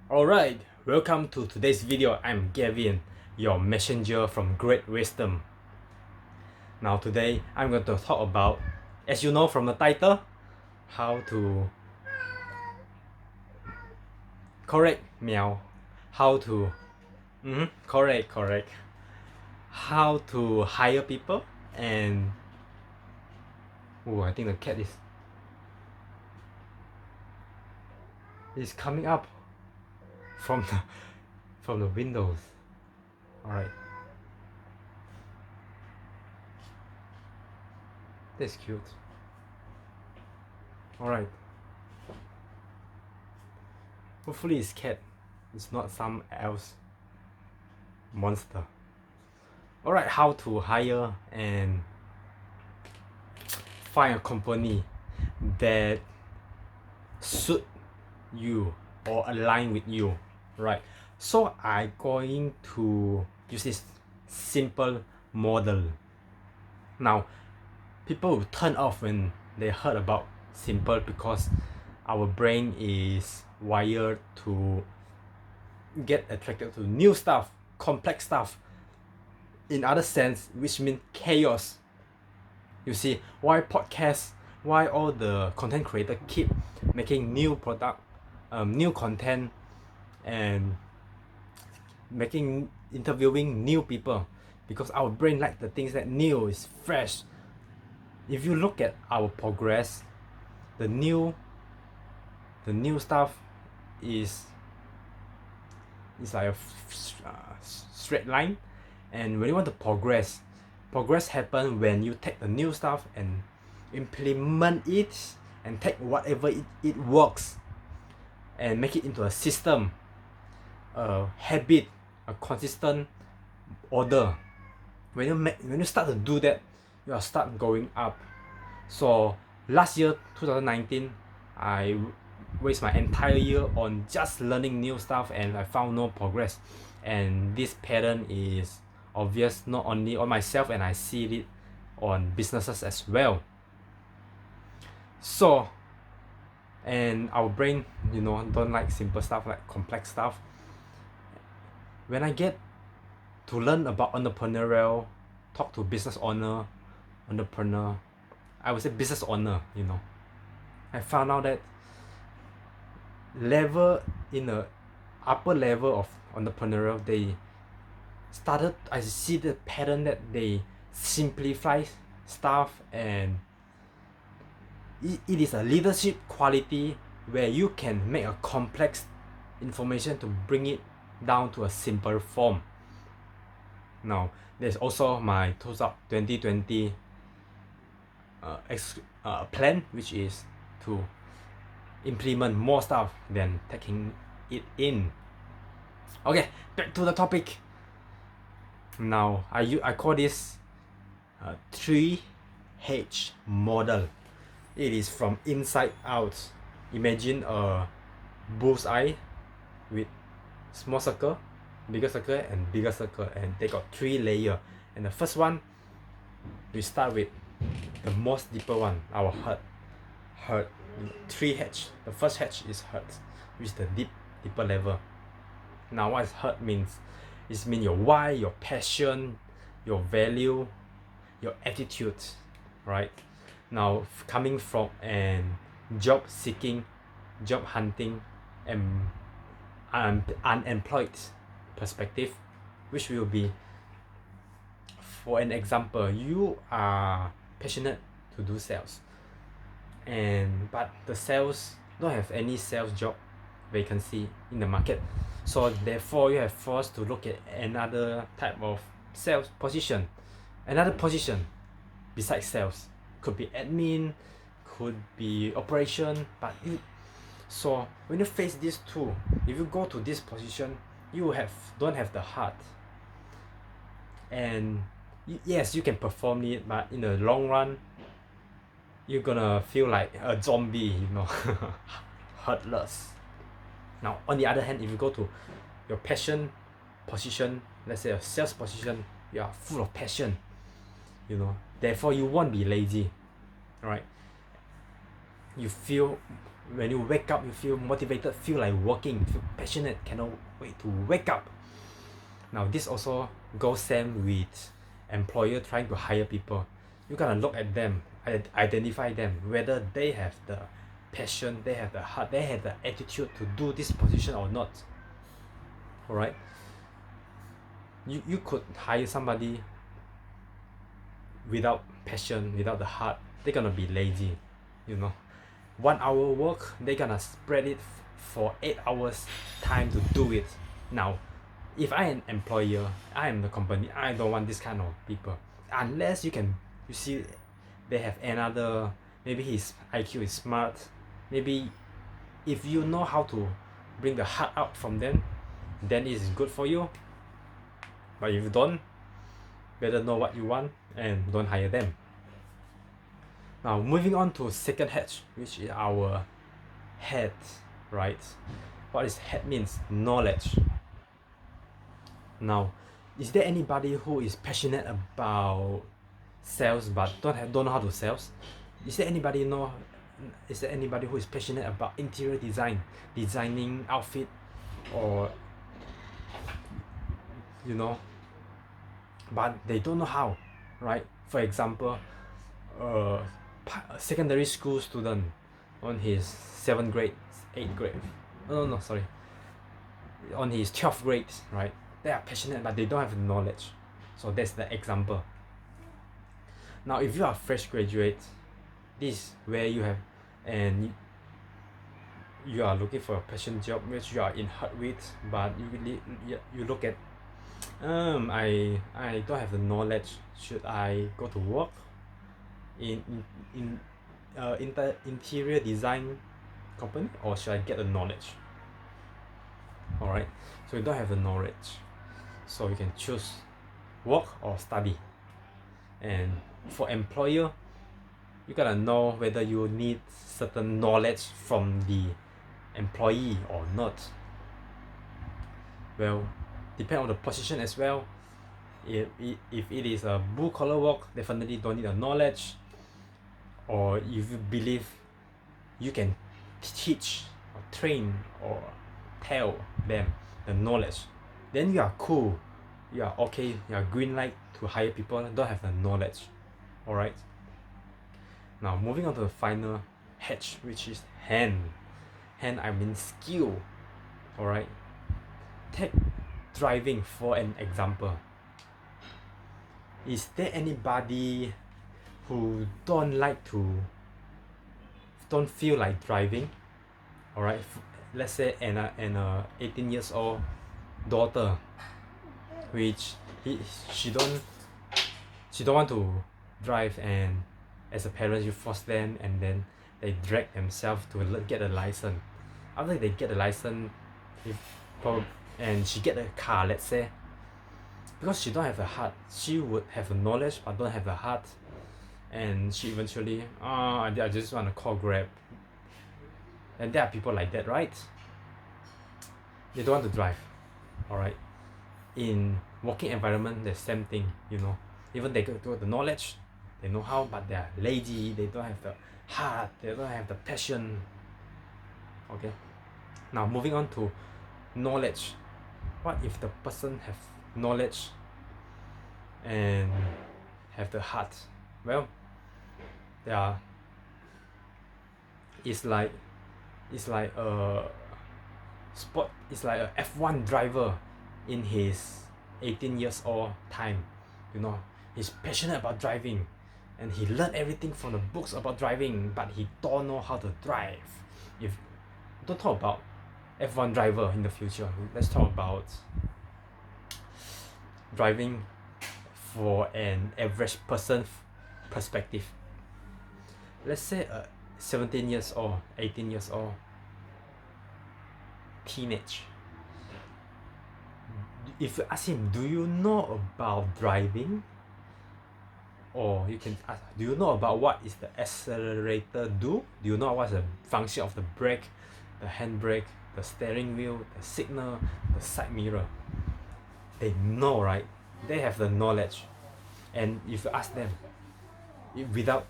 Alright, welcome to today's video. I'm Gavin, your messenger from Great Wisdom. Now today I'm going to talk about, as you know from the title, how to correct meow, how to correct how to hire people. And I think the cat is coming up from the windows. Alright, that's cute. Alright, hopefully it's cat, it's not some else monster. Alright, how to hire and find a company that suit you or align with you, right? So I'm going to use this simple model. Now people will turn off when they heard about simple because our brain is wired to get attracted to new stuff, complex stuff, in other sense, which means chaos. You see why podcasts, why all the content creators keep making new product, new content, and interviewing new people, because our brain like the things that new is fresh. If you look at our progress, the new stuff is like a straight line. And when you want to progress happen when you take the new stuff and implement it and take whatever it works and make it into a system, a habit, a consistent order. When you start to do that, you will start going up. So last year 2019, I waste my entire year on just learning new stuff and I found no progress. And this pattern is obvious not only on myself, and I see it on businesses as well. So, and our brain, don't like simple stuff, like complex stuff. When I get to learn about entrepreneurial, talk to business entrepreneur, I would say business owner, I found out that in the upper level of entrepreneurial, I see the pattern that they simplify stuff, and it is a leadership quality where you can make a complex information to bring it down to a simple form. Now there's also my 2020 plan, which is to implement more stuff than taking it in. Okay, back to the topic. Now I call this 3H model. It is from inside out. Imagine a bullseye with small circle, bigger circle, and bigger circle, and they got 3 layers. And the first one, we start with the most deeper one, our heart. 3H. The first H is heart, which is the deeper level. Now what is heart means? It means your why, your passion, your value, your attitude, right? Now coming from an job seeking, job hunting, and unemployed perspective, which will be, for an example, you are passionate to do sales, but the sales don't have any sales job vacancy in the market, so therefore you have forced to look at another type of sales position, another position besides sales. Could be admin, could be operation, so when you face these two, if you go to this position, you don't have the heart, and yes, you can perform it, but in the long run you're gonna feel like a zombie, heartless. Now on the other hand, if you go to your passion position, let's say a sales position, you are full of passion, therefore you won't be lazy, right? You feel When you wake up, you feel motivated, feel like working, feel passionate, cannot wait to wake up. Now this also goes same with employer trying to hire people. You gotta look at them, identify them, whether they have the passion, they have the heart, they have the attitude to do this position or not. Alright? You could hire somebody without passion, without the heart. They're gonna be lazy, you know. 1 hour work, they're gonna spread it for 8 hours time to do it. Now, if I am employer, I am the company, I don't want this kind of people. Unless you see they have another, maybe his IQ is smart, maybe if you know how to bring the heart out from them, then it's good for you. But if you don't, better know what you want and don't hire them. Now moving on to second hatch, which is our head, right? What is head means? Knowledge. Now, is there anybody who is passionate about sales but don't know how to sales? Is there anybody who is passionate about interior design, designing outfit, or you know, but they don't know how, right? For example, a secondary school student on his 7th grade, 8th grade, no, sorry, on his 12th grade, right? They are passionate but they don't have the knowledge. So that's the example. Now if you are a fresh graduate, this is where you have, and you are looking for a passion job which you are in heart with, but you look at, I don't have the knowledge. Should I go to work in interior design company, or should I get the knowledge? Alright, so you don't have the knowledge, so you can choose work or study. And for employer, you gotta know whether you need certain knowledge from the employee or not. Well, depend on the position as well. If it is a blue collar work, definitely don't need a knowledge. Or if you believe you can teach or train or tell them the knowledge, then you are cool, you are okay, you are green light to hire people that don't have the knowledge. Alright, now moving on to the final hatch, which is hand. I mean skill. Alright, take driving for an example. Is there anybody who don't feel like driving? Alright, let's say an 18 years old daughter, which she don't want to drive, and as a parent you force them, and then they drag themselves to get a license. After they get the license, and she get a car, let's say, because she don't have the heart, she would have the knowledge but don't have the heart, and she eventually, I just want to call Grab. And there are people like that, right? They don't want to drive. Alright, in working environment, the same thing, you know. Even they got the knowledge, they know how, but they are lazy, they don't have the heart, they don't have the passion. Okay, now moving on to knowledge. What if the person have knowledge and have the heart? Well, it's like a sport, it's like a F1 driver in his 18 years old time, you know. He's passionate about driving, and he learned everything from the books about driving, but he don't know how to drive. If don't talk about F1 driver in the future, let's talk about driving for an average person perspective. Let's say a 17 years old, 18 years old teenage. If you ask him, do you know about driving? Or you can ask, do you know about what is the accelerator do? Do you know what's the function of the brake, the handbrake, the steering wheel, the signal, the side mirror? They know, right? They have the knowledge. And if you ask them, without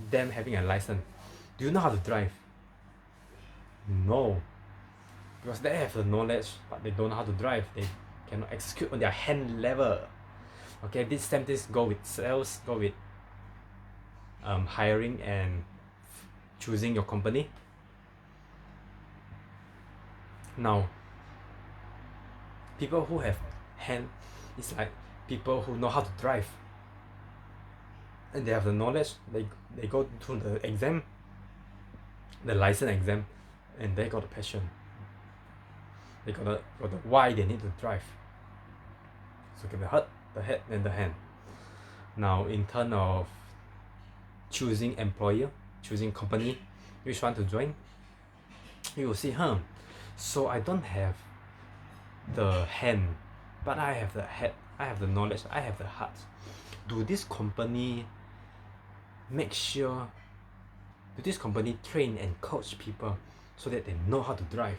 them having a license, do you know how to drive? No, because they have the knowledge but they don't know how to drive. They cannot execute on their hand level. Okay, this same things go with sales, go with hiring and choosing your company. Now, people who have hand is like people who know how to drive, and they have the knowledge. They go to the exam, the license exam, and they got the passion. They got the why they need to drive. So get the heart, the head, and the hand. Now, in terms of choosing employer, choosing company, which one to join, you will see, so I don't have the hand, but I have the head, I have the knowledge, I have the heart. Do this company make sure, do this company train and coach people so that they know how to drive?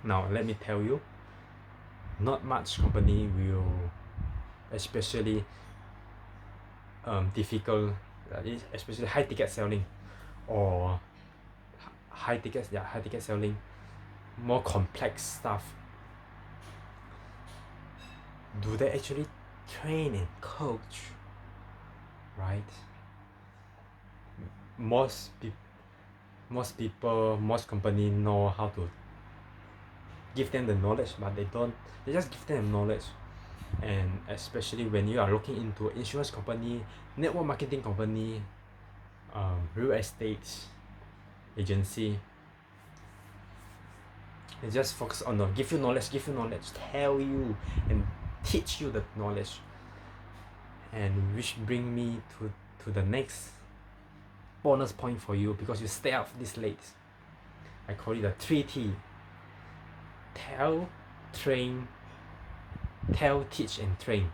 Now, let me tell you, not much company will, especially difficult, especially high ticket selling or high ticket selling, more complex stuff. Do they actually train and coach? Right? Most people, most company know how to give them the knowledge, but they don't. They just give them knowledge. And especially when you are looking into insurance company, network marketing company, real estate agency, they just focus on the give you knowledge, tell you and teach you the knowledge. And which bring me to the next bonus point for you, because you stay up this late. I call it the 3T. Tell, train, teach, and train.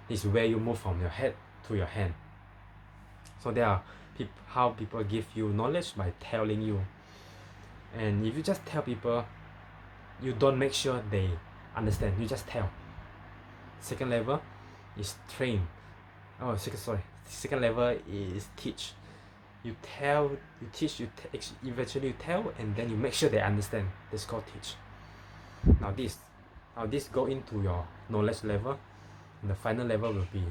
This is where you move from your head to your hand. So there are how people give you knowledge by telling you. And if you just tell people, you don't make sure they understand, you just tell. Second level is train. Second level is teach. You tell, you teach, eventually you tell, and then you make sure they understand. That's called teach. Now this go into your knowledge level, and the final level will be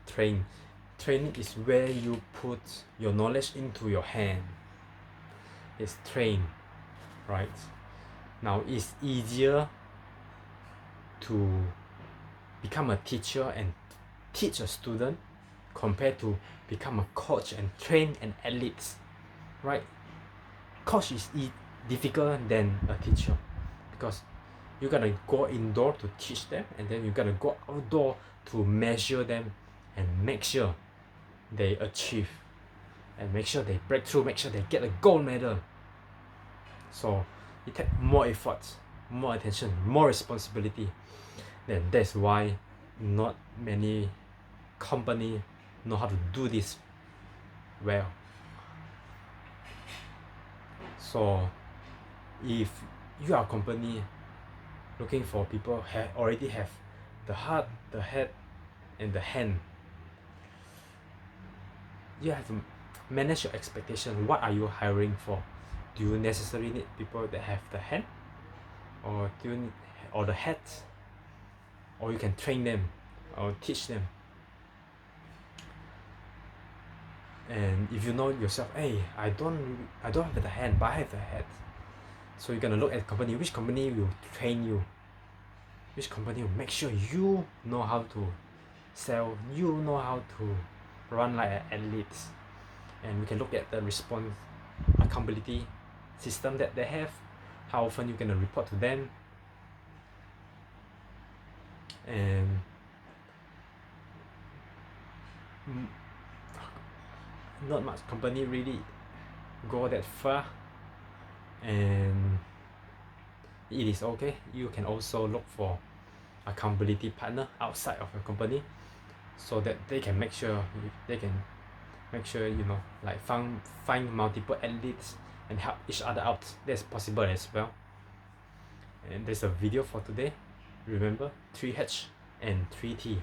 train. Training is where you put your knowledge into your hand. It's train, right? Now it's easier to become a teacher and teach a student compared to become a coach and train an athlete, right? Coach is difficult than a teacher, because you gotta go indoor to teach them, and then you gotta go outdoor to measure them and make sure they achieve, and make sure they break through, make sure they get a gold medal. So it takes more effort, more attention, more responsibility. Then that's why not many company know how to do this well. So if you are a company looking for people who already have the heart, the head, and the hand, you have to manage your expectation. What are you hiring for? Do you necessarily need people that have the hand, or do you need, or the head, or you can train them or teach them? And if you know yourself, hey, I don't have the hand, but I have the head. So you're gonna look at company, which company will train you, which company will make sure you know how to sell, you know how to run like an athlete. And we can look at the response accountability system that they have, how often you're gonna report to them, and not much company really go that far. And it is okay, you can also look for accountability partner outside of your company, so that they can make sure you know, like find multiple athletes and help each other out. That's possible as well. And there's a video for today. Remember, 3H and 3T.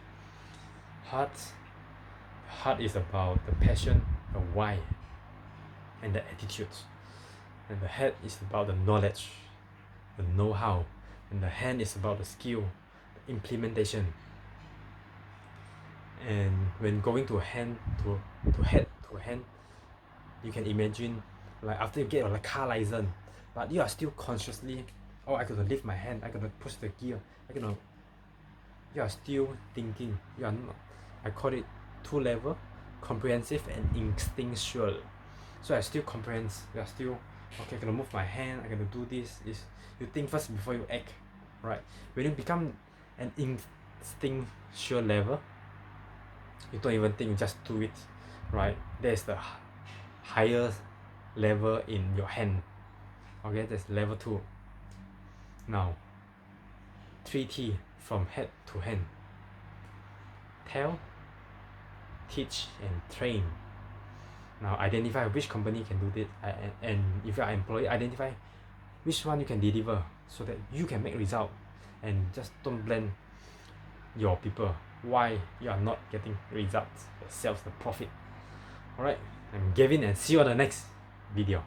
Heart is about the passion, the why, and the attitude. and the head is about the knowledge, the know-how, and the hand is about the skill, the implementation. And when going to hand to head to hand, you can imagine like after you get a car license, but you are still consciously, oh, I gotta lift my hand, I gotta push the gear, you are still thinking. You are not, I call it two level, comprehensive and instinctual. So I still comprehend. You are still, okay, I gotta move my hand, I gotta do this. Is you think first before you act, right? When you become an instinctual level, you don't even think, you just do it, right? There's the higher level in your hand. Okay, that's level 2. Now 3T, from head to hand: tell, teach, and train. Now identify which company can do this, and if you are an employee, identify which one you can deliver so that you can make result, and just don't blame your people why you are not getting results, the sales, the profit. Alright, I'm Gavin, and see you on the next video.